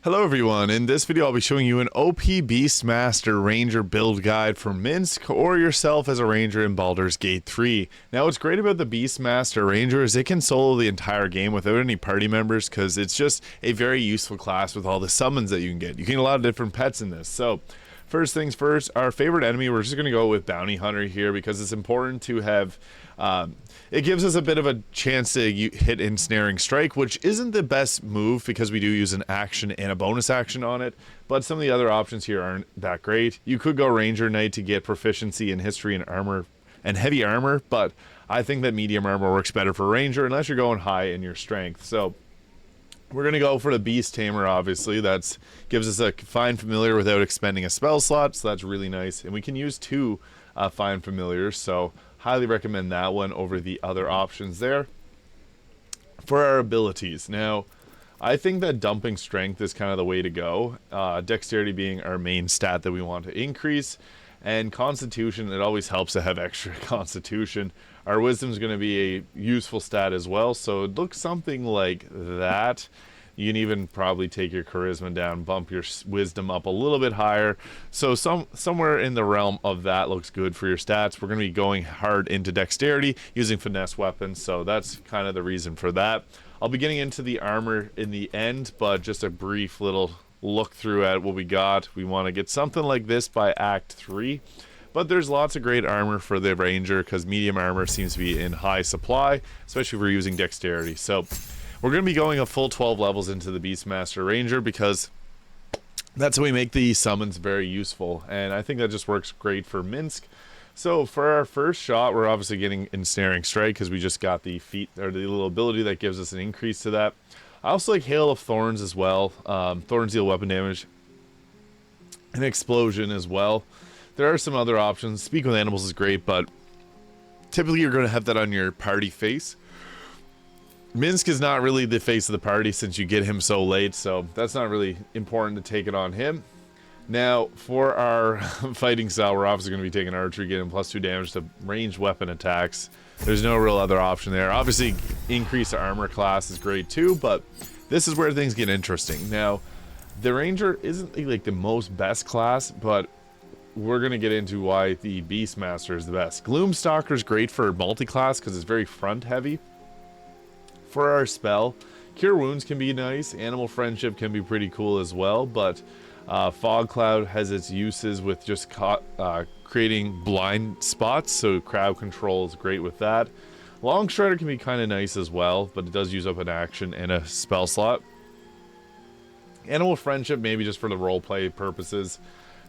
Hello everyone, in this video I'll be showing you an OP Beastmaster Ranger build guide for Minsc or yourself as a Ranger in Baldur's Gate 3. Now what's great about the Beastmaster Ranger is it can solo the entire game without any party members because it's just a very useful class with all the summons that you can get. You can get a lot of different pets in this. So first things first, our favorite enemy, we're just going to go with Bounty Hunter here because it's important to have, it gives us a bit of a chance to hit Ensnaring Strike, which isn't the best move because we do use an action and a bonus action on it, but some of the other options here aren't that great. You could go Ranger Knight to get proficiency in history and armor and heavy armor, but I think that medium armor works better for Ranger unless you're going high in your strength. So we're going to go for the Beast Tamer, obviously. That gives us a Find Familiar without expending a spell slot, so that's really nice. And we can use two Find Familiars, so highly recommend that one over the other options there. For our abilities, now, I think that dumping strength is kind of the way to go. Dexterity being our main stat that we want to increase. And Constitution, it always helps to have extra Constitution. Our Wisdom is going to be a useful stat as well, so it looks something like that. You can even probably take your Charisma down, bump your Wisdom up a little bit higher. So somewhere in the realm of that looks good for your stats. We're going to be going hard into Dexterity using Finesse weapons, so that's kind of the reason for that. I'll be getting into the armor in the end, but just a brief little look through at what we got. We want to get something like this by Act 3, but there's lots of great armor for the Ranger because medium armor seems to be in high supply, especially if we're using Dexterity. So we're going to be going a full 12 levels into the Beastmaster Ranger because that's how we make the summons very useful, and I think that just works great for Minsc. So for our first shot, we're obviously getting Ensnaring Strike because we just got the feat, or the little ability that gives us an increase to that. I also like Hail of Thorns as well. Thorns deal weapon damage. An Explosion as well. There are some other options. Speak with Animals is great, but typically you're going to have that on your party face. Minsc is not really the face of the party since you get him so late, so that's not really important to take it on him. Now, for our fighting style, we're obviously going to be taking Archery, getting +2 damage to ranged weapon attacks. There's no real other option there. Obviously, increase the armor class is great too, but this is where things get interesting. Now, the Ranger isn't like the most best class, but we're going to get into why the Beastmaster is the best. Gloomstalker is great for multi-class because it's very front heavy. For our spell, Cure Wounds can be nice. Animal Friendship can be pretty cool as well, but Fog Cloud has its uses with just creating blind spots, so crowd control is great with that. Long Strider can be kind of nice as well, but it does use up an action and a spell slot. Animal Friendship maybe just for the roleplay purposes.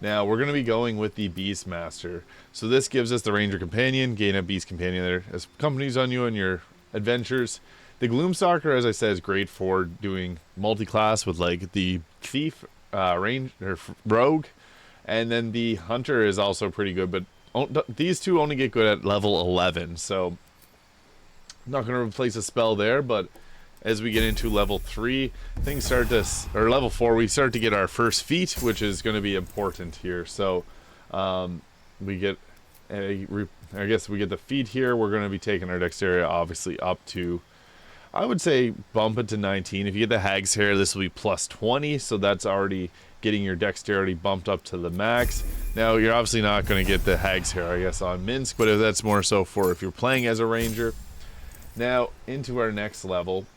Now we're going to be going with the Beastmaster. So this gives us the Ranger Companion, gain a Beast Companion there as accompanies on you on your adventures. The Gloomstalker, as I said, is great for doing multi-class with like the Thief, Range or Rogue, and then the Hunter is also pretty good, but these two only get good at level 11, so I'm not going to replace a spell there. But as we get into level 3, things start to, or level 4, we start to get our first feat, which is going to be important here. So we get I guess we get the feat here. We're going to be taking our Dexterity obviously up to, I would say, bump it to 19. If you get the Hag's Hair, this will be +20, so that's already getting your Dexterity bumped up to the max. Now, you're obviously not going to get the Hag's Hair, I guess, on Minsc, but that's more so for if you're playing as a Ranger. Now, into our next level,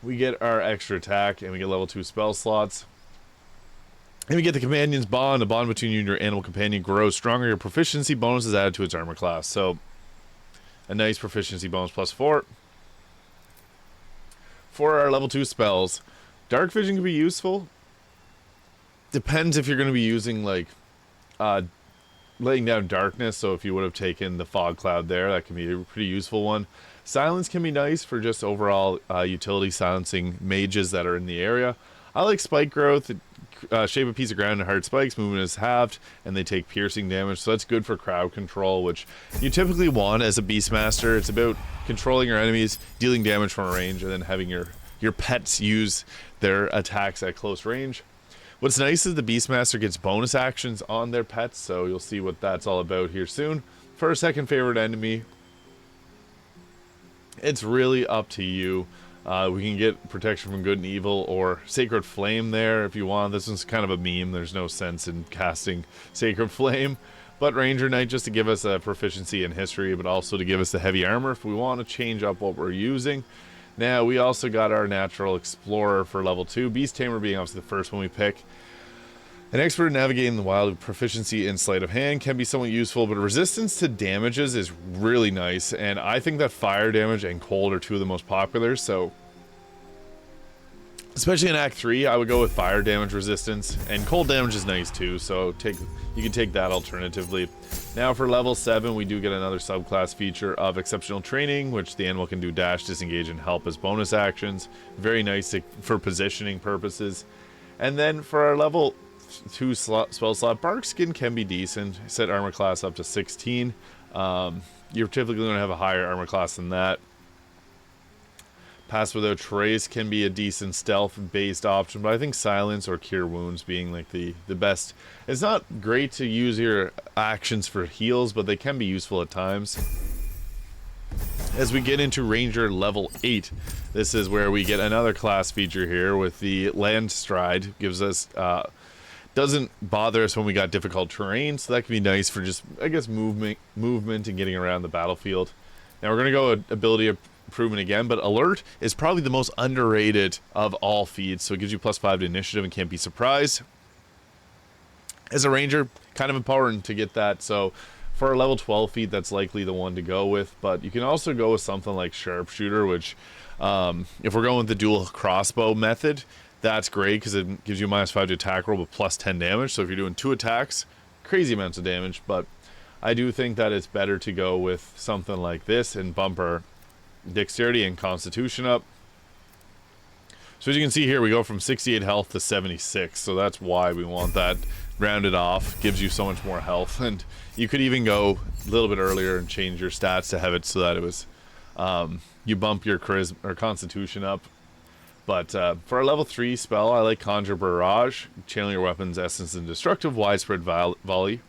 we get our extra attack, and we get level 2 spell slots. And we get the Companion's Bond. The bond between you and your animal companion grows stronger. Your proficiency bonus is added to its armor class, so a nice proficiency bonus +4. For our level 2 spells, Dark Vision can be useful. Depends if you're going to be using like laying down darkness, so if you would have taken the Fog Cloud there, that can be a pretty useful one. Silence can be nice for just overall utility, silencing mages that are in the area. I like Spike Growth. Shape a piece of ground and hard spikes, movement is halved, and they take piercing damage, so that's good for crowd control, which you typically want as a Beastmaster. It's about controlling your enemies, dealing damage from a range, and then having your pets use their attacks at close range. What's nice is the Beastmaster gets bonus actions on their pets, so you'll see what that's all about here soon. For our second favorite enemy, it's really up to you. We can get protection from good and evil or Sacred Flame there if you want. This one's kind of a meme. There's no sense in casting Sacred Flame. But Ranger Knight just to give us a proficiency in history, but also to give us the heavy armor if we want to change up what we're using. Now, we also got our Natural Explorer for level 2. Beast Tamer being obviously the first one we pick. An expert in navigating the wild, proficiency in sleight of hand can be somewhat useful, but resistance to damages is really nice, and I think that fire damage and cold are two of the most popular, so especially in Act 3, I would go with fire damage resistance, and cold damage is nice too, so you can take that alternatively. Now for level 7, we do get another subclass feature of Exceptional Training, which the animal can do dash, disengage, and help as bonus actions. Very nice for positioning purposes. And then for our level 2 spell slot, Bark Skin can be decent. Set armor class up to 16. You're typically going to have a higher armor class than that. Pass Without Trace can be a decent stealth-based option, but I think Silence or Cure Wounds being like the best. It's not great to use your actions for heals, but they can be useful at times. As we get into Ranger level 8, this is where we get another class feature here with the Land Stride. Gives us doesn't bother us when we got difficult terrain, so that can be nice for just, I guess, movement and getting around the battlefield. Now we're going to go with ability improvement again, but Alert is probably the most underrated of all feats, so it gives you +5 to initiative and can't be surprised. As a ranger, kind of important to get that, so for a level 12 feat, that's likely the one to go with, but you can also go with something like Sharpshooter, which, if we're going with the dual crossbow method, that's great because it gives you -5 to attack roll with +10 damage. So if you're doing 2 attacks, crazy amounts of damage. But I do think that it's better to go with something like this and bump our dexterity and constitution up. So as you can see here, we go from 68 health to 76. So that's why we want that rounded off. Gives you so much more health. And you could even go a little bit earlier and change your stats to have it so that it was you bump your charisma or constitution up. But for our level 3 spell, I like Conjure Barrage, channel your weapon's essence and destructive, widespread volley.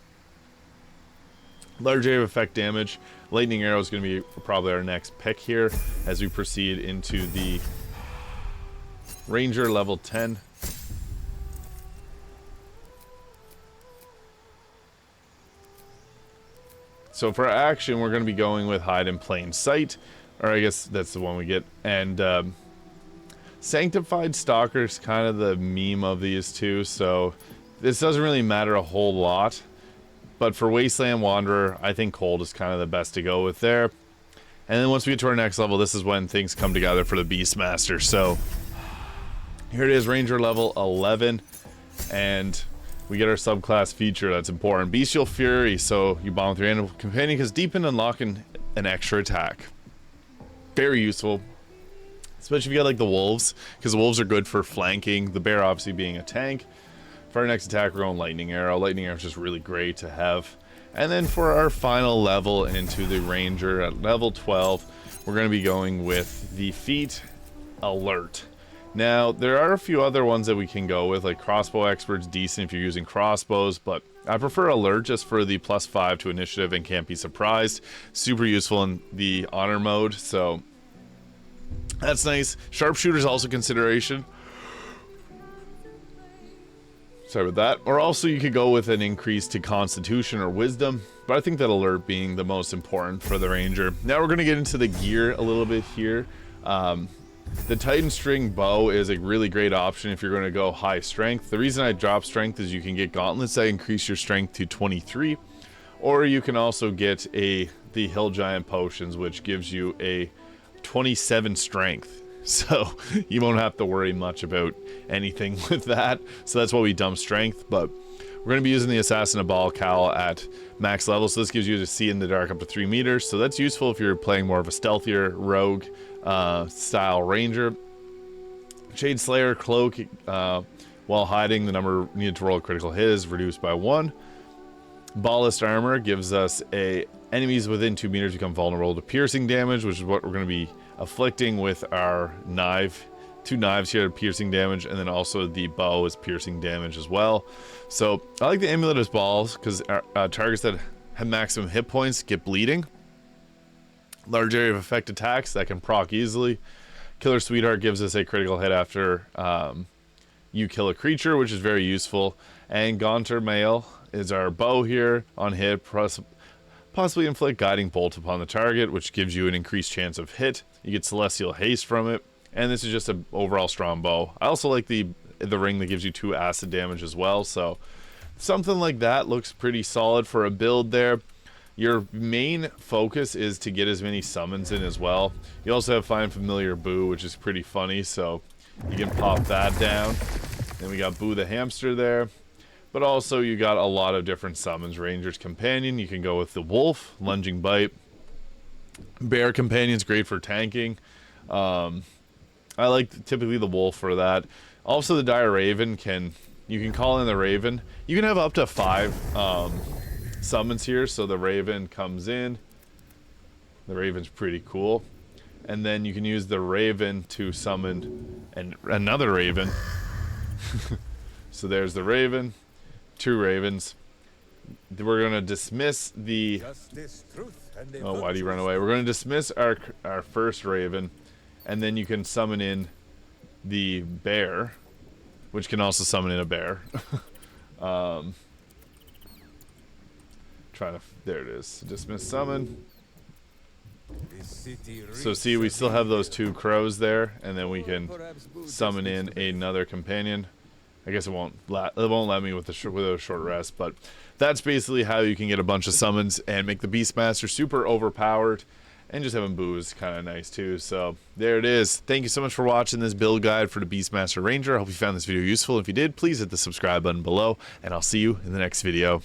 Large area of effect damage. Lightning Arrow is going to be probably our next pick here as we proceed into the Ranger level 10. So for action, we're going to be going with Hide in Plain Sight, or I guess that's the one we get, and Sanctified Stalker is kind of the meme of these two, so this doesn't really matter a whole lot. But for Wasteland Wanderer, I think Cold is kind of the best to go with there. And then once we get to our next level, this is when things come together for the Beastmaster. So here it is, Ranger level 11, and we get our subclass feature that's important. Bestial Fury, so you bond with your animal companion because deepen and lock in an extra attack. Very useful. Especially if you got like the wolves, because the wolves are good for flanking, the bear obviously being a tank. For our next attack, we're going Lightning Arrow. Lightning Arrow is just really great to have. And then for our final level into the Ranger at level 12, we're going to be going with the feat Alert. Now, there are a few other ones that we can go with, like Crossbow Expert's decent if you're using crossbows, but I prefer Alert just for the +5 to initiative and can't be surprised. Super useful in the honor mode, so that's nice. Sharpshooter is also consideration. Sorry about that. Or also you could go with an increase to Constitution or Wisdom, but I think that Alert being the most important for the Ranger. Now we're going to get into the gear a little bit here. The Titan String Bow is a really great option if you're going to go high strength. The reason I drop strength is you can get gauntlets that increase your strength to 23, or you can also get the Hill Giant Potions, which gives you a 27 strength. So you won't have to worry much about anything with that. So that's why we dump strength, but we're going to be using the Assassin of Baal Cowl at max level. So this gives you to see in the dark up to 3 meters. So that's useful if you're playing more of a stealthier rogue style ranger. Shade Slayer Cloak, while hiding, the number needed to roll a critical hit is reduced by 1. Ballast Armor gives us enemies within 2 meters become vulnerable to piercing damage, which is what we're going to be afflicting with our knife. 2 knives here, piercing damage, and then also the bow is piercing damage as well. So I like the Amulet of Balls because targets that have maximum hit points get bleeding. Large area of effect attacks that can proc easily. Killer Sweetheart gives us a critical hit after you kill a creature, which is very useful. And Gaunter Mail is our bow here on hit, possibly inflict Guiding Bolt upon the target, which gives you an increased chance of hit. You get Celestial Haste from it, and this is just an overall strong bow. I also like the ring that gives you 2 acid damage as well, so something like that looks pretty solid for a build there. Your main focus is to get as many summons in as well. You also have Find Familiar Boo, which is pretty funny, so you can pop that down. Then we got Boo the Hamster there. But also you got a lot of different summons. Ranger's Companion, you can go with the Wolf, Lunging Bite. Bear Companion's great for tanking. I like typically the Wolf for that. Also the Dire Raven, you can call in the Raven. You can have up to 5 summons here, so the Raven comes in. The Raven's pretty cool. And then you can use the Raven to summon another Raven. So there's the Raven. 2 Ravens. We're going to dismiss the... Oh, why do you run away? We're going to dismiss our first Raven, and then you can summon in the Bear, which can also summon in a bear. There it is. Dismiss summon. So see, we still have those 2 crows there, and then we can summon in another companion. I guess it won't let me with a short rest, but that's basically how you can get a bunch of summons and make the Beastmaster super overpowered, and just having Boo is kind of nice too. So there it is. Thank you so much for watching this build guide for the Beastmaster Ranger. I hope you found this video useful. If you did, please hit the subscribe button below, and I'll see you in the next video.